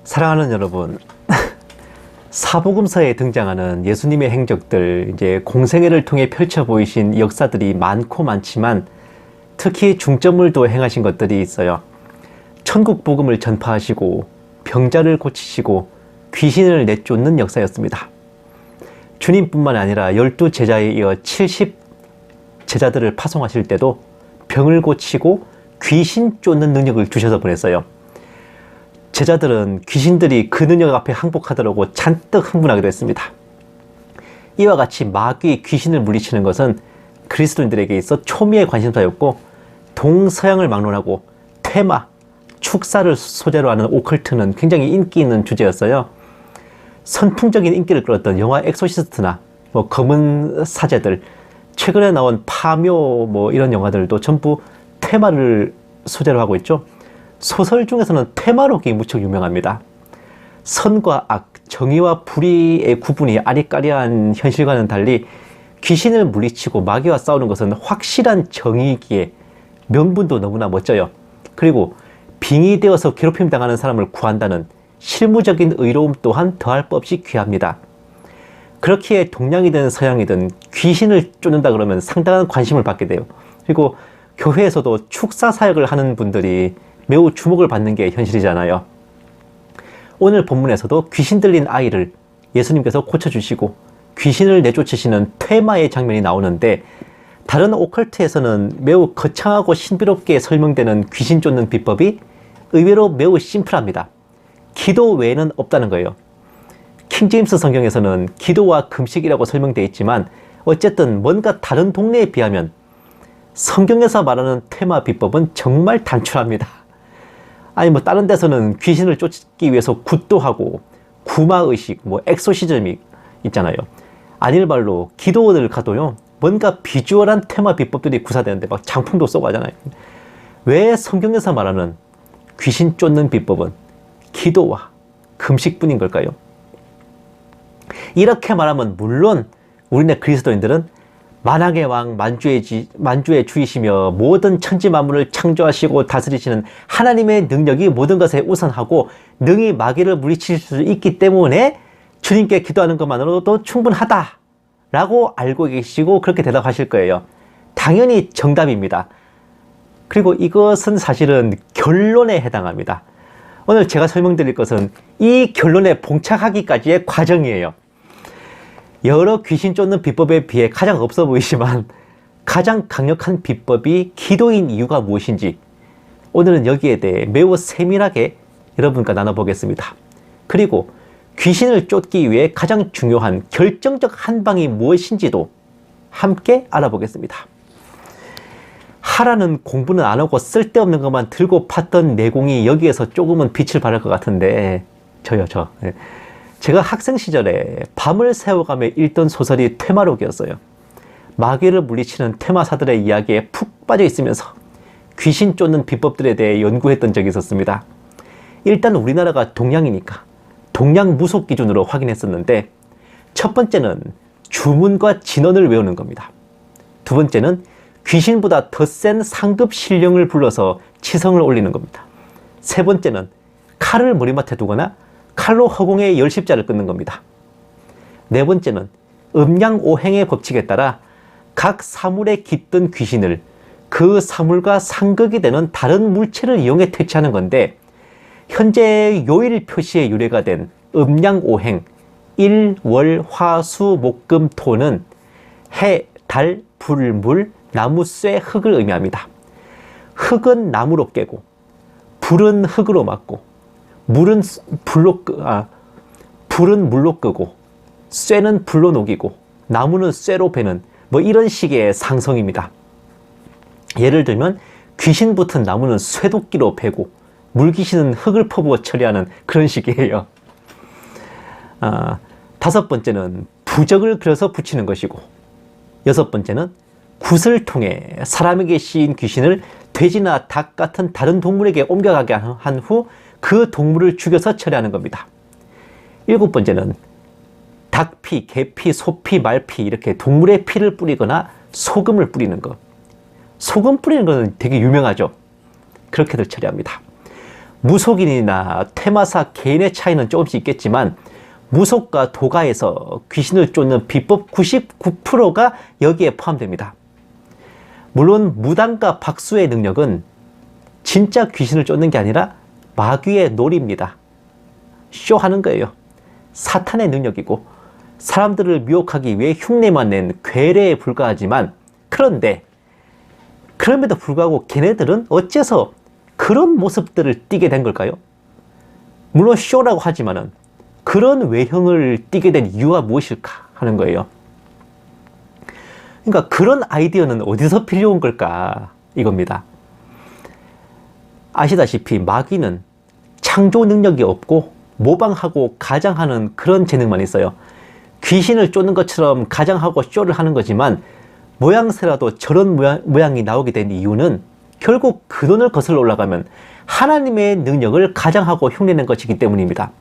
사랑하는 여러분, 사복음서에 등장하는 예수님의 행적들, 이제 공생애를 통해 펼쳐 보이신 역사들이 많고 많지만 특히 중점을 둬 행하신 것들이 있어요. 천국 복음을 전파하시고 병자를 고치시고 귀신을 내쫓는 역사였습니다. 주님뿐만 아니라 12제자에 이어 70 제자들을 파송하실 때도 병을 고치고 귀신 쫓는 능력을 주셔서 보냈어요. 제자들은 귀신들이 그 능력 앞에 항복하더라고 잔뜩 흥분하기도 했습니다. 이와 같이 마귀 귀신을 물리치는 것은 그리스도인들에게 있어 초미의 관심사였고, 동서양을 막론하고 테마, 축사를 소재로 하는 오컬트는 굉장히 인기 있는 주제였어요. 선풍적인 인기를 끌었던 영화 엑소시스트나 검은 사제들, 최근에 나온 파묘 이런 영화들도 전부 테마를 소재로 하고 있죠. 소설 중에서는 테마록이 무척 유명합니다. 선과 악, 정의와 불의의 구분이 아리까리한 현실과는 달리 귀신을 물리치고 마귀와 싸우는 것은 확실한 정의이기에 명분도 너무나 멋져요. 그리고 빙의 되어서 괴롭힘 당하는 사람을 구한다는 실무적인 의로움 또한 더할 것 없이 귀합니다. 그렇기에 동양이든 서양이든 귀신을 쫓는다 그러면 상당한 관심을 받게 돼요. 그리고 교회에서도 축사 사역을 하는 분들이 매우 주목을 받는 게 현실이잖아요. 오늘 본문에서도 귀신 들린 아이를 예수님께서 고쳐주시고 귀신을 내쫓으시는 퇴마의 장면이 나오는데, 다른 오컬트에서는 매우 거창하고 신비롭게 설명되는 귀신 쫓는 비법이 의외로 매우 심플합니다. 기도 외에는 없다는 거예요. 킹제임스 성경에서는 기도와 금식이라고 설명되어 있지만 어쨌든 뭔가 다른 동네에 비하면 성경에서 말하는 테마 비법은 정말 단출합니다. 아니 다른 데서는 귀신을 쫓기 위해서 굿도 하고 구마의식, 엑소시즘이 있잖아요. 아닐발로 기도원을 가도요, 뭔가 비주얼한 테마 비법들이 구사되는데 막 장풍도 쏘고 하잖아요. 왜 성경에서 말하는 귀신 쫓는 비법은 기도와 금식뿐인 걸까요? 이렇게 말하면 물론 우리네 그리스도인들은 만왕의 왕, 만주의 주이시며 모든 천지 만물을 창조하시고 다스리시는 하나님의 능력이 모든 것에 우선하고 능히 마귀를 물리칠 수 있기 때문에 주님께 기도하는 것만으로도 충분하다 라고 알고 계시고 그렇게 대답하실 거예요. 당연히 정답입니다. 그리고 이것은 사실은 결론에 해당합니다. 오늘 제가 설명드릴 것은 이 결론에 봉착하기까지의 과정이에요. 여러 귀신 쫓는 비법에 비해 가장 없어 보이지만 가장 강력한 비법이 기도인 이유가 무엇인지 오늘은 여기에 대해 매우 세밀하게 여러분과 나눠보겠습니다. 그리고 귀신을 쫓기 위해 가장 중요한 결정적 한방이 무엇인지도 함께 알아보겠습니다. 하라는 공부는 안 하고 쓸데없는 것만 들고 팠던 내공이 여기에서 조금은 빛을 발할 것 같은데 제가 학생 시절에 밤을 새워가며 읽던 소설이 퇴마록이었어요. 마귀를 물리치는 퇴마사들의 이야기에 푹 빠져 있으면서 귀신 쫓는 비법들에 대해 연구했던 적이 있었습니다. 일단 우리나라가 동양이니까 동양 무속 기준으로 확인했었는데, 첫 번째는 주문과 진언을 외우는 겁니다. 두 번째는 귀신보다 더 센 상급 신령을 불러서 치성을 올리는 겁니다. 세 번째는 칼을 머리맡에 두거나 칼로 허공에 열십자를 끊는 겁니다. 네 번째는 음양오행의 법칙에 따라 각 사물에 깃든 귀신을 그 사물과 상극이 되는 다른 물체를 이용해 퇴치하는 건데, 현재 요일 표시의 유래가 된 음양오행 일, 월, 화, 수, 목, 금, 토는 해, 달, 불, 물, 나무, 쇠, 흙을 의미합니다. 흙은 나무로 깨고, 불은 흙으로 막고, 불은 물로 끄고, 쇠는 불로 녹이고, 나무는 쇠로 베는 이런 식의 상성입니다. 예를 들면 귀신 붙은 나무는 쇠도끼로 베고 물귀신은 흙을 퍼부어 처리하는 그런 식이에요. 다섯 번째는 부적을 그려서 붙이는 것이고, 여섯 번째는 굿을 통해 사람에게 씌인 귀신을 돼지나 닭 같은 다른 동물에게 옮겨가게 한 후 그 동물을 죽여서 처리하는 겁니다. 일곱 번째는 닭피, 개피, 소피, 말피 이렇게 동물의 피를 뿌리거나 소금을 뿌리는 것. 소금 뿌리는 것은 되게 유명하죠. 그렇게들 처리합니다. 무속인이나 퇴마사 개인의 차이는 조금씩 있겠지만 무속과 도가에서 귀신을 쫓는 비법 99%가 여기에 포함됩니다. 물론 무당과 박수의 능력은 진짜 귀신을 쫓는 게 아니라 마귀의 놀이입니다. 쇼하는 거예요. 사탄의 능력이고 사람들을 미혹하기 위해 흉내만 낸 괴뢰에 불과하지만, 그런데 그럼에도 불구하고 걔네들은 어째서 그런 모습들을 띠게 된 걸까요? 물론 쇼라고 하지만은 그런 외형을 띠게 된 이유가 무엇일까 하는 거예요. 그러니까 그런 아이디어는 어디서 빌려온 걸까 이겁니다. 아시다시피 마귀는 창조 능력이 없고 모방하고 가장하는 그런 재능만 있어요. 귀신을 쫓는 것처럼 가장하고 쇼를 하는 거지만 모양새라도 저런 모양이 나오게 된 이유는 결국 근원을 거슬러 올라가면 하나님의 능력을 가장하고 흉내낸 것이기 때문입니다.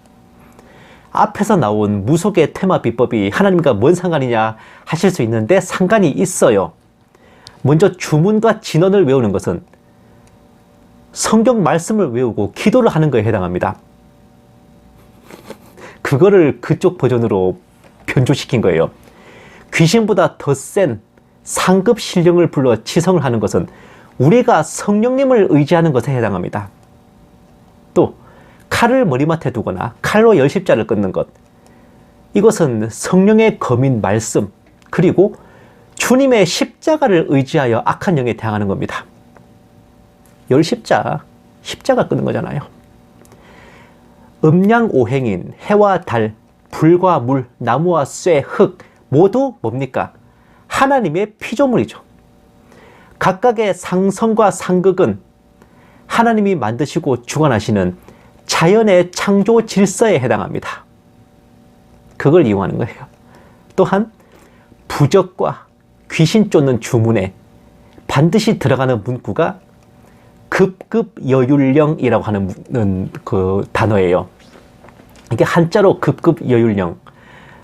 앞에서 나온 무속의 퇴마 비법이 하나님과 뭔 상관이냐 하실 수 있는데 상관이 있어요. 먼저 주문과 진언을 외우는 것은 성경 말씀을 외우고 기도를 하는 거에 해당합니다. 그거를 그쪽 버전으로 변조시킨 거예요. 귀신보다 더 센 상급 신령을 불러 치성을 하는 것은 우리가 성령님을 의지하는 것에 해당합니다. 또 칼을 머리맡에 두거나 칼로 열십자를 끊는 것, 이것은 성령의 검인 말씀, 그리고 주님의 십자가를 의지하여 악한 영에 대항하는 겁니다. 열십자가 끊는 거잖아요. 음양오행인 해와 달, 불과 물, 나무와 쇠, 흙 모두 뭡니까? 하나님의 피조물이죠. 각각의 상성과 상극은 하나님이 만드시고 주관하시는 자연의 창조 질서에 해당합니다. 그걸 이용하는 거예요. 또한 부적과 귀신 쫓는 주문에 반드시 들어가는 문구가 급급여율령이라고 하는 그 단어예요. 이게 한자로 급급여율령.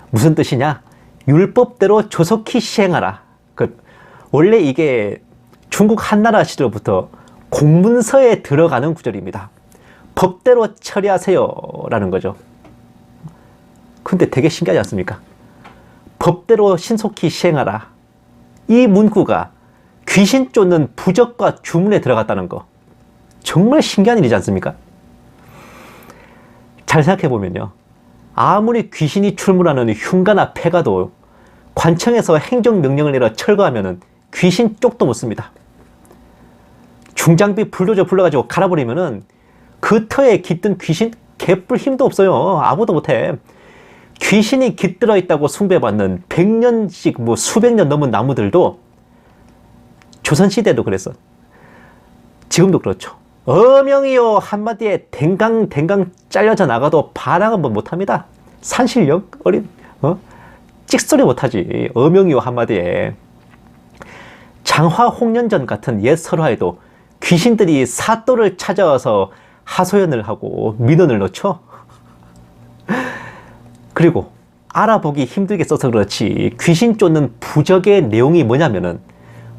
무슨 뜻이냐? 율법대로 조속히 시행하라. 원래 이게 중국 한나라 시절부터 공문서에 들어가는 구절입니다. 법대로 처리하세요 라는 거죠. 근데 되게 신기하지 않습니까? 법대로 신속히 시행하라. 이 문구가 귀신 쫓는 부적과 주문에 들어갔다는 거. 정말 신기한 일이지 않습니까? 잘 생각해 보면요. 아무리 귀신이 출몰하는 흉가나 폐가도 관청에서 행정명령을 내려 철거하면은 귀신 쪽도 못 씁니다. 중장비 불도저 불러가지고 갈아버리면은 그 터에 깃든 귀신 개뿔 힘도 없어요. 아무도 못해. 귀신이 깃들어 있다고 숭배받는 100년씩 뭐 수백 년 넘은 나무들도 조선시대도 그랬어. 지금도 그렇죠. 어명이요 한마디에 댕강 잘려져 나가도 반항은 뭐 못합니다. 산신령 어린 찍소리 못하지. 어명이요 한마디에. 장화 홍련전 같은 옛 설화에도 귀신들이 사또를 찾아와서 하소연을 하고 민원을 넣죠. 그리고 알아보기 힘들게 써서 그렇지 귀신 쫓는 부적의 내용이 뭐냐면은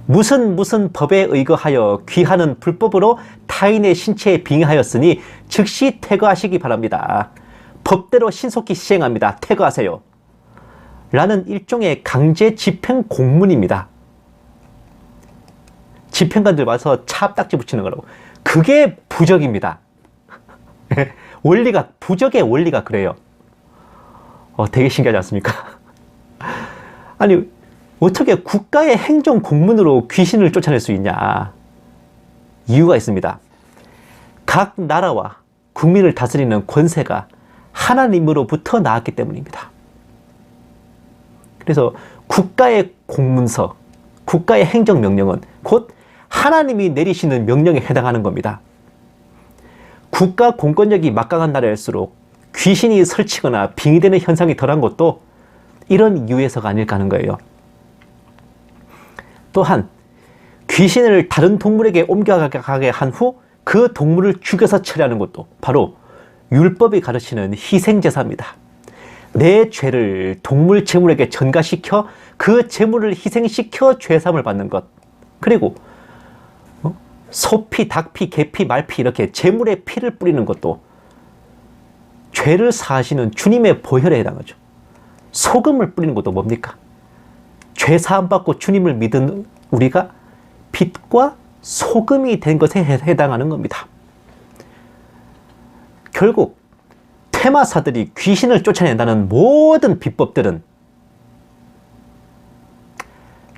무슨 법에 의거하여 귀하는 불법으로 타인의 신체에 빙의하였으니 즉시 퇴거하시기 바랍니다. 법대로 신속히 시행합니다. 퇴거하세요. 라는 일종의 강제 집행 공문입니다. 집행관들 와서 찹딱지 붙이는 거라고. 그게 부적입니다. 원리가, 부적의 원리가 그래요. 되게 신기하지 않습니까? 아니, 어떻게 국가의 행정 공문으로 귀신을 쫓아낼 수 있냐? 이유가 있습니다. 각 나라와 국민을 다스리는 권세가 하나님으로부터 나왔기 때문입니다. 그래서 국가의 공문서, 국가의 행정명령은 곧 하나님이 내리시는 명령에 해당하는 겁니다. 국가 공권력이 막강한 나라일수록 귀신이 설치거나 빙의되는 현상이 덜한 것도 이런 이유에서가 아닐까 하는 거예요. 또한 귀신을 다른 동물에게 옮겨가게 한 후 그 동물을 죽여서 처리하는 것도 바로 율법이 가르치는 희생제사입니다. 내 죄를 동물 제물에게 전가시켜 그 제물을 희생시켜 죄삼을 받는 것. 그리고 소피, 닭피, 개피, 말피 이렇게 제물의 피를 뿌리는 것도 죄를 사하시는 주님의 보혈에 해당하죠. 소금을 뿌리는 것도 뭡니까? 죄 사함받고 주님을 믿은 우리가 빛과 소금이 된 것에 해당하는 겁니다. 결국 퇴마사들이 귀신을 쫓아낸다는 모든 비법들은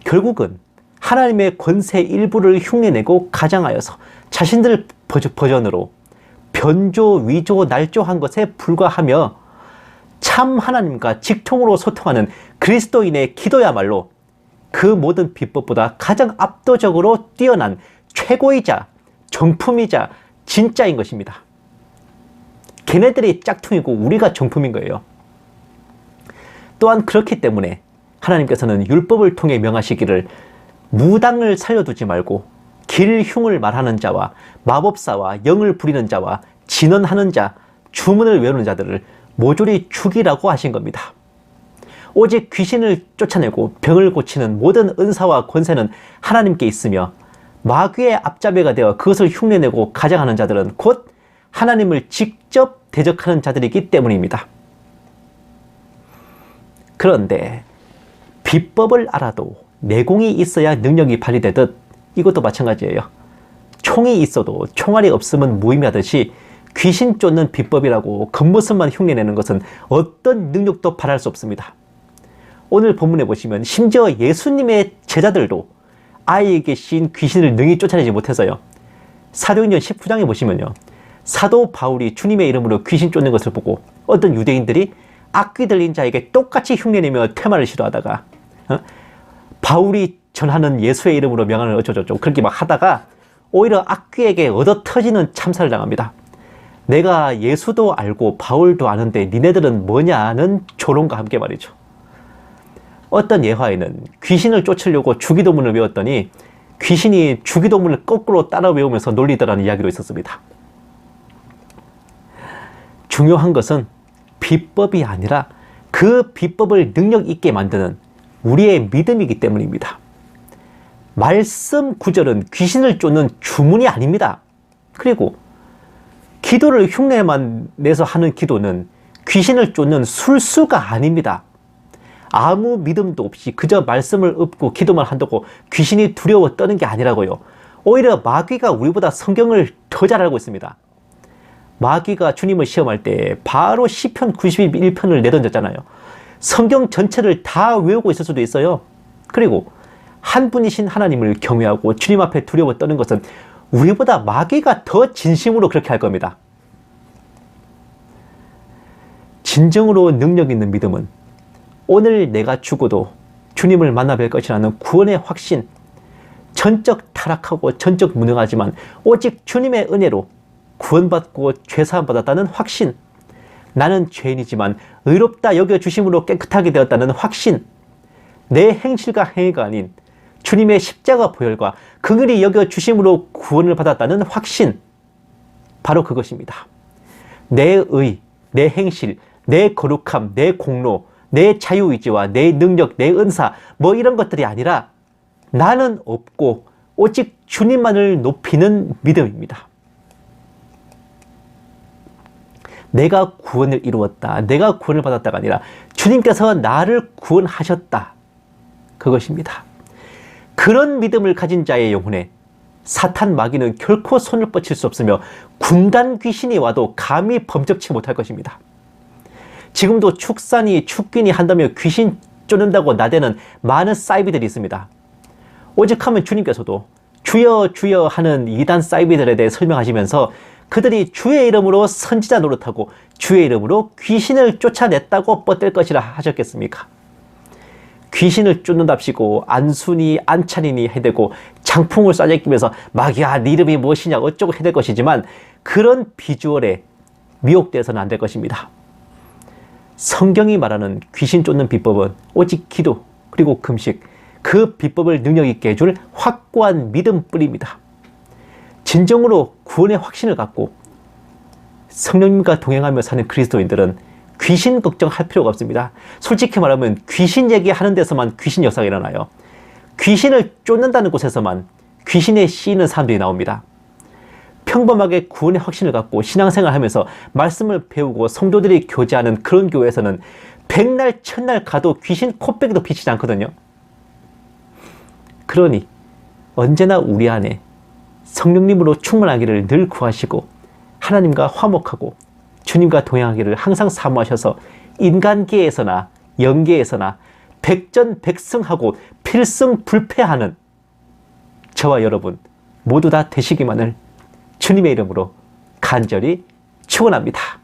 결국은 하나님의 권세 일부를 흉내내고 가장하여서 자신들 버전으로 변조, 위조, 날조한 것에 불과하며 참 하나님과 직통으로 소통하는 그리스도인의 기도야말로 그 모든 비법보다 가장 압도적으로 뛰어난 최고이자 정품이자 진짜인 것입니다. 걔네들이 짝퉁이고 우리가 정품인 거예요. 또한 그렇기 때문에 하나님께서는 율법을 통해 명하시기를 무당을 살려두지 말고 길흉을 말하는 자와 마법사와 영을 부리는 자와 진언하는 자, 주문을 외우는 자들을 모조리 죽이라고 하신 겁니다. 오직 귀신을 쫓아내고 병을 고치는 모든 은사와 권세는 하나님께 있으며 마귀의 앞잡이가 되어 그것을 흉내내고 가장하는 자들은 곧 하나님을 직접 대적하는 자들이기 때문입니다. 그런데 비법을 알아도 내공이 있어야 능력이 발휘되듯 이것도 마찬가지예요. 총이 있어도 총알이 없으면 무의미하듯이 귀신 쫓는 비법이라고 겉모습만 흉내내는 것은 어떤 능력도 발휘할 수 없습니다. 오늘 본문에 보시면 심지어 예수님의 제자들도 아이에게 씌인 귀신을 능히 쫓아내지 못해서요. 사도행전 19장에 보시면요. 사도 바울이 주님의 이름으로 귀신 쫓는 것을 보고 어떤 유대인들이 악귀 들린 자에게 똑같이 흉내내며 퇴마를 시도하다가 바울이 전하는 예수의 이름으로 명하는 어쩌저쩌고 그렇게 막 하다가 오히려 악귀에게 얻어터지는 참사를 당합니다. 내가 예수도 알고 바울도 아는데 니네들은 뭐냐는 조롱과 함께 말이죠. 어떤 예화에는 귀신을 쫓으려고 주기도문을 외웠더니 귀신이 주기도문을 거꾸로 따라 외우면서 놀리더라는 이야기도 있었습니다. 중요한 것은 비법이 아니라 그 비법을 능력 있게 만드는 우리의 믿음이기 때문입니다. 말씀 구절은 귀신을 쫓는 주문이 아닙니다. 그리고 기도를 흉내만 내서 하는 기도는 귀신을 쫓는 술수가 아닙니다. 아무 믿음도 없이 그저 말씀을 읊고 기도만 한다고 귀신이 두려워 떠는 게 아니라고요. 오히려 마귀가 우리보다 성경을 더 잘 알고 있습니다. 마귀가 주님을 시험할 때 바로 시편 91편을 내던졌잖아요. 성경 전체를 다 외우고 있을 수도 있어요. 그리고 한 분이신 하나님을 경외하고 주님 앞에 두려워 떠는 것은 우리보다 마귀가 더 진심으로 그렇게 할 겁니다. 진정으로 능력 있는 믿음은 오늘 내가 죽어도 주님을 만나 뵐 것이라는 구원의 확신, 전적 타락하고 전적 무능하지만 오직 주님의 은혜로 구원받고 죄사함 받았다는 확신, 나는 죄인이지만 의롭다 여겨주심으로 깨끗하게 되었다는 확신, 내 행실과 행위가 아닌 주님의 십자가 보혈과 긍휼히 여겨주심으로 구원을 받았다는 확신, 바로 그것입니다. 내 의, 내 행실, 내 거룩함, 내 공로, 내 자유의지와 내 능력, 내 은사 뭐 이런 것들이 아니라 나는 없고 오직 주님만을 높이는 믿음입니다. 내가 구원을 이루었다, 내가 구원을 받았다가 아니라 주님께서 나를 구원하셨다, 그것입니다. 그런 믿음을 가진 자의 영혼에 사탄 마귀는 결코 손을 뻗칠 수 없으며 군단 귀신이 와도 감히 범접치 못할 것입니다. 지금도 축산이 축균이 한다며 귀신 쫓는다고 나대는 많은 사이비들이 있습니다. 오직하면 주님께서도 주여 주여 하는 이단 사이비들에 대해 설명하시면서 그들이 주의 이름으로 선지자 노릇하고 주의 이름으로 귀신을 쫓아냈다고 뻗댈 것이라 하셨겠습니까? 귀신을 쫓는답시고 안순이 안찬이니 해대고 장풍을 쏴제끼면서 마귀야 네 이름이 무엇이냐 어쩌고 해댈 것이지만 그런 비주얼에 미혹돼서는 안 될 것입니다. 성경이 말하는 귀신 쫓는 비법은 오직 기도 그리고 금식, 그 비법을 능력 있게 해줄 확고한 믿음뿐입니다. 진정으로 구원의 확신을 갖고 성령님과 동행하며 사는 그리스도인들은 귀신 걱정할 필요가 없습니다. 솔직히 말하면 귀신 얘기하는 데서만 귀신 역사가 일어나요. 귀신을 쫓는다는 곳에서만 귀신에 씌이는 사람들이 나옵니다. 평범하게 구원의 확신을 갖고 신앙생활을 하면서 말씀을 배우고 성도들이 교제하는 그런 교회에서는 백날 천날 가도 귀신 코빼기도 비치지 않거든요. 그러니 언제나 우리 안에 성령님으로 충만하기를 늘 구하시고 하나님과 화목하고 주님과 동행하기를 항상 사모하셔서 인간계에서나 영계에서나 백전백승하고 필승불패하는 저와 여러분 모두 다 되시기만을 주님의 이름으로 간절히 축원합니다.